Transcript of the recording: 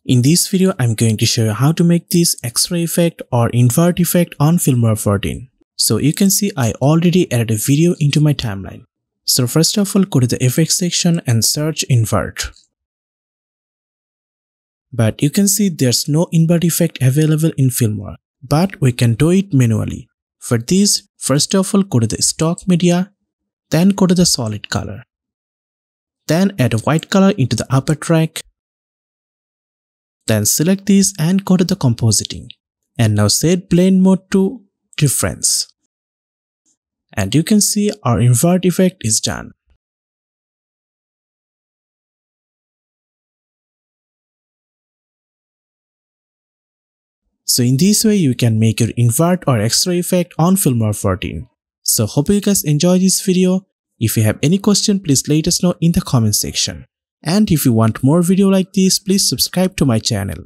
In this video, I'm going to show you how to make this X-ray effect or invert effect on Filmora 14. So you can see I already added a video into my timeline. So first of all, go to the effects section and search invert. But you can see there's no invert effect available in Filmora, but we can do it manually. For this, first of all, go to the stock media, then go to the solid color. Then add a white color into the upper track. Then select this and go to the compositing. And now set blend mode to difference. And you can see our invert effect is done. So in this way you can make your invert or X-ray effect on Filmora 14. So hope you guys enjoy this video. If you have any question, please let us know in the comment section. And if you want more video like this, please subscribe to my channel.